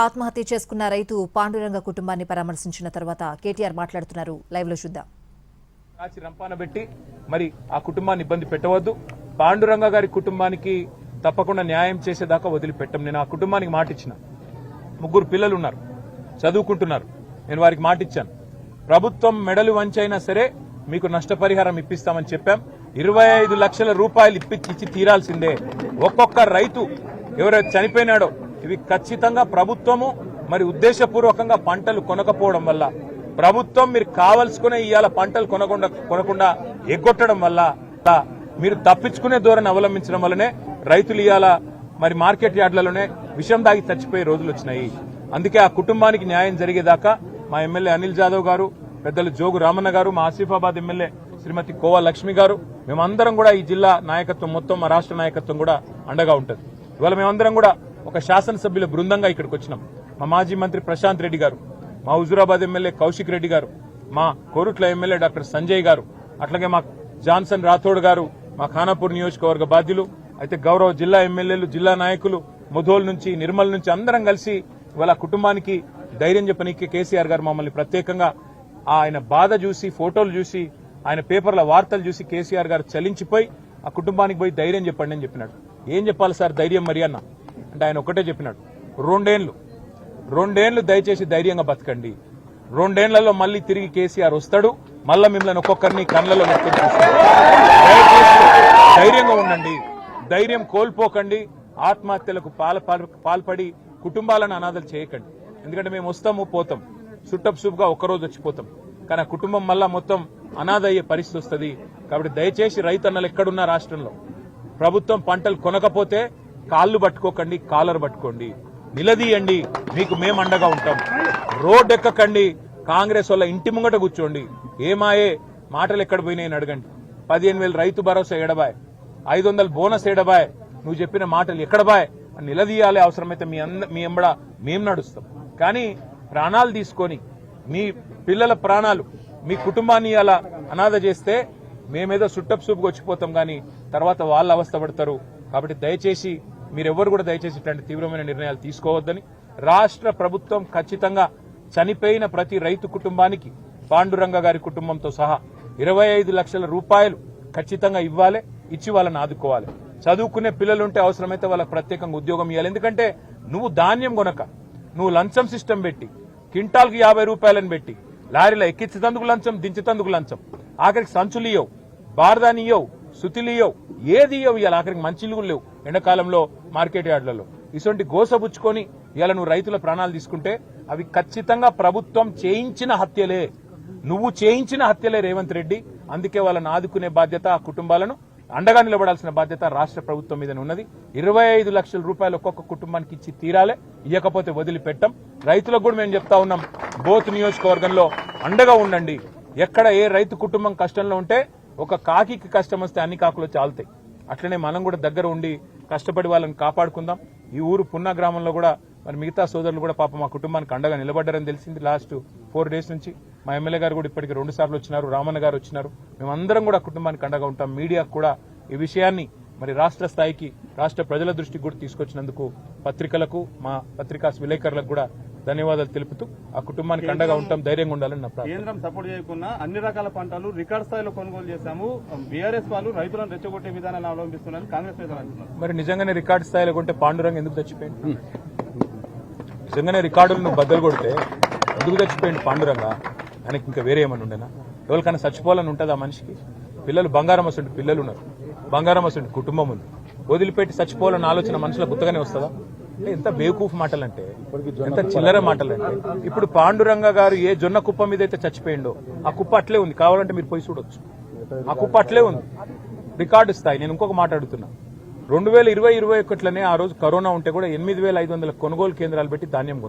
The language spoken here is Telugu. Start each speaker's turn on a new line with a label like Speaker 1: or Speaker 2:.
Speaker 1: ఆత్మహత్య చేసుకున్న రైతు పాండురంగ కుటుంబాన్ని పరామర్శించిన తర్వాత కేటీఆర్ మాట్లాడుతున్నారు. లైవ్ లో చూద్దాం.
Speaker 2: రంపాన పెట్టి మరి ఆ కుటుంబాన్ని ఇబ్బంది పెట్టవద్దు. పాండురంగ గారి కుటుంబానికి తప్పకుండా న్యాయం చేసేదాకా వదిలిపెట్టం. నేను ఆ కుటుంబానికి మాట ఇచ్చిన. 3 పిల్లలు ఉన్నారు, చదువుకుంటున్నారు. నేను వారికి మాట ఇచ్చాను. ప్రభుత్వం మెడలు వంచైనా సరే మీకు నష్టపరిహారం ఇప్పిస్తామని చెప్పాం. 25 లక్షల రూపాయలు ఇచ్చి తీరాల్సిందే. ఒక్కొక్క రైతు ఎవరైతే చనిపోయినాడో ఇవి ఖచ్చితంగా ప్రభుత్వము మరి ఉద్దేశపూర్వకంగా పంటలు కొనకపోవడం వల్ల, ప్రభుత్వం మీరు కావలసుకునే ఇవాళ పంటలు కొనకుండా ఎగ్గొట్టడం వల్ల, మీరు తప్పించుకునే ధోరణి అవలంబించడం వల్లనే రైతులు ఇవాళ మరి మార్కెట్ యార్డ్లలోనే విషం దాగి చచ్చిపోయే రోజులు వచ్చినాయి. అందుకే ఆ కుటుంబానికి న్యాయం జరిగేదాకా మా ఎమ్మెల్యే అనిల్ జాదవ్ గారు, పెద్దలు జోగు రామన్న గారు, మా ఆసిఫాబాద్ ఎమ్మెల్యే శ్రీమతి కోవా లక్ష్మి గారు, మేమందరం కూడా ఈ జిల్లా నాయకత్వం మొత్తం, మా రాష్ట్ర నాయకత్వం కూడా అండగా ఉంటుంది. ఇవాళ మేమందరం కూడా ఒక శాసనసభ్యుల బృందంగా ఇక్కడికి వచ్చినాం. మా మాజీ మంత్రి ప్రశాంత్ రెడ్డి గారు, మా హుజూరాబాద్ ఎమ్మెల్యే కౌశిక్ రెడ్డి గారు, మా కోరుట్ల ఎమ్మెల్యే డాక్టర్ సంజయ్ గారు, అట్లాగే మా జాన్సన్ రాథోడ్ గారు, మా ఖానాపూర్ నియోజకవర్గ బాధ్యులు, అయితే గౌరవ జిల్లా ఎమ్మెల్యేలు, జిల్లా నాయకులు, ముధోల్ నుంచి, నిర్మల్ నుంచి అందరం కలిసి ఇవాళ కుటుంబానికి ధైర్యం చెప్పనీకి కేసీఆర్ గారు మమ్మల్ని ప్రత్యేకంగా ఆయన బాధ చూసి, ఫోటోలు చూసి, ఆయన పేపర్ల వార్తలు చూసి కేసీఆర్ గారు చలించిపోయి ఆ కుటుంబానికి పోయి ధైర్యం చెప్పండి అని చెప్పినాడు. ఏం చెప్పాలి సార్ ధైర్యం మరి అన్న అంటే ఆయన ఒకటే చెప్పినాడు, 2 ఏళ్లు దయచేసి ధైర్యంగా బతకండి. 2 ఏళ్లలో మళ్ళీ తిరిగి కేసీఆర్ వస్తాడు, మళ్ళా మిమ్మల్ని ఒక్కొక్కరిని కళ్ళలో ధైర్యంగా ఉండండి, ధైర్యం కోల్పోకండి, ఆత్మహత్యలకు పాల్పడి కుటుంబాలను అనాథలు చేయకండి. ఎందుకంటే మేము వస్తాము పోతాం, సుట్టపుసుపుగా ఒక్కరోజు వచ్చిపోతాం, కానీ ఆ కుటుంబం మళ్ళా మొత్తం అనాథ అయ్యే పరిస్థితి వస్తుంది. కాబట్టి దయచేసి రైతన్నలు ఎక్కడున్నా రాష్ట్రంలో ప్రభుత్వం పంటలు కొనకపోతే కాళ్ళు పట్టుకోకండి, కాలర్ పట్టుకోండి, నిలదీయండి, మీకు మేము అండగా ఉంటాం. రోడ్డు ఎక్కకండి, కాంగ్రెస్ వల్ల ఇంటి ముంగట కూర్చోండి. ఏమాయే మాటలు ఎక్కడ పోయినాయని అడగండి. 15,000 రైతు భరోసా ఎడబాయ్, 500 బోనస్ ఎడబాయ్, నువ్వు చెప్పిన మాటలు ఎక్కడబాయ్ అని నిలదీయాలి. అవసరమైతే మీ ఎంబడ మేము నడుస్తాం. కానీ ప్రాణాలు తీసుకొని మీ పిల్లల ప్రాణాలు, మీ కుటుంబాన్ని అలా అనాథ చేస్తే మేమేదో సుట్టపుసూపుగా వచ్చిపోతాం, కానీ తర్వాత వాళ్ళు అవస్థపడతారు. కాబట్టి దయచేసి మీరెవ్వరు కూడా దయచేసి ఇట్లాంటి తీవ్రమైన నిర్ణయాలు తీసుకోవద్దని, రాష్ట్ర ప్రభుత్వం ఖచ్చితంగా చనిపోయిన ప్రతి రైతు కుటుంబానికి పాండురంగ గారి కుటుంబంతో సహా 25 లక్షల రూపాయలు ఖచ్చితంగా ఇవ్వాలి, ఇచ్చి వాళ్ళని ఆదుకోవాలి. చదువుకునే పిల్లలుంటే అవసరమైతే వాళ్ళకి ప్రత్యేకంగా ఉద్యోగం ఇవ్వాలి. ఎందుకంటే నువ్వు ధాన్యం కొనక, నువ్వు లంచం సిస్టమ్ పెట్టి, క్వింటాల్కి 50 రూపాయలను పెట్టి, లారీలో ఎక్కించేందుకు లంచం, దించేందుకు లంచం, ఆఖరికి సంచులు ఇయ్యవు, బార్దాని ఇయ్యవు, సుతిలు ఇయ్యవు, ఏది ఇయ్యవు. ఇవాళ ఆఖరికి మంచిలు లేవు ఎండాకాలంలో మార్కెట్ యార్డ్లలో. ఇటువంటి గోసబుచ్చుకొని ఇవాళ నువ్వు రైతుల ప్రాణాలు తీసుకుంటే అవి ఖచ్చితంగా ప్రభుత్వం చేయించిన హత్యలే, నువ్వు చేయించిన హత్యలే రేవంత్ రెడ్డి. అందుకే వాళ్ళని ఆదుకునే బాధ్యత, ఆ కుటుంబాలను అండగా నిలబడాల్సిన బాధ్యత రాష్ట్ర ప్రభుత్వం మీద ఉన్నది. 25 లక్షల రూపాయలు ఒక్కొక్క కుటుంబానికి ఇచ్చి తీరాలే, ఇవ్వకపోతే వదిలిపెట్టాం. రైతులకు కూడా మేము చెప్తా ఉన్నాం, బోత్ నియోజకవర్గంలో అండగా ఉండండి. ఎక్కడ ఏ రైతు కుటుంబం కష్టంలో ఉంటే ఒక కాకికి కష్టం వస్తే అన్ని కాకులు చాలుతాయి. అట్లనే మనం కూడా దగ్గర ఉండి కష్టపడి వాళ్ళని కాపాడుకుందాం. ఈ ఊరు పున్నా గ్రామంలో కూడా మరి మిగతా సోదరులు కూడా పాపం మా కుటుంబానికి అండగా నిలబడ్డారని తెలిసింది. లాస్ట్ 4 డేస్ నుంచి మా ఎమ్మెల్యే గారు కూడా ఇప్పటికి 2 సార్లు వచ్చినారు, రామన్న గారు వచ్చినారు. మేమందరం కూడా కుటుంబానికి అండగా ఉంటాం. మీడియాకు కూడా ఈ విషయాన్ని మరి రాష్ట్ర స్థాయికి, రాష్ట్ర ప్రజల దృష్టికి కూడా తీసుకొచ్చినందుకు పత్రికలకు, మా పత్రికా విలేకరులకు కూడా ధన్యవాదాలు తెలుపుతూ ఆ కుటుంబానికి అండగా ఉంటాం, ధైర్యంగా ఉండాలని నా ప్రార్థన.
Speaker 3: కేంద్రం సపోర్ట్ చేయకుండా అన్ని రకాల పంటలు రికార్డ్ స్థాయిలో కొనుగోలు చేశాము, బీఆర్ఎస్ వాళ్ళు రైతులను రెచ్చగొట్టే విధానాన్ని అవలంబిస్తున్నారని కాంగ్రెస్ నేతలు అంటున్నారు.
Speaker 2: మరి నిజంగానే రికార్డు స్థాయిలో కొంటే పాండురంగ ఎందుకు చచ్చిపోయింది? నిజంగానే రికార్డులు నువ్వు బద్దలు కొడితే ఎందుకు చచ్చిపోయింది పాండురంగ? ఆయనకి ఇంకా వేరే ఏమన్నా ఉండేనా? ఎవరికైనా చచ్చిపోవాలని ఉంటుంది ఆ మనిషికి? పిల్లలు బంగారం వస్తుంటే పిల్లలు ఉన్నారు, బంగారం వస్తుంటే కుటుంబం ఉంది, వదిలిపెట్టి చచ్చిపోవాలన్న ఆలోచన మనుషులకు కొత్తగానే వస్తుందా? ఎంత బేవకూఫ్ మాటలంటే, ఎంత చిల్లర మాటలంటే. ఇప్పుడు పాండురంగ గారు ఏ జొన్న కుప్ప మీద అయితే చచ్చిపోయిండో ఆ కుప్ప అట్లే ఉంది, కావాలంటే మీరు పోయి చూడొచ్చు. ఆ కుప్ప అట్లే ఉంది, రికార్డు స్థాయి. నేను ఇంకొక మాట అడుగుతున్నా, 2020-21లోనే ఆ రోజు కరోనా ఉంటే కూడా 8,500 కొనుగోలు కేంద్రాలు పెట్టి ధాన్యం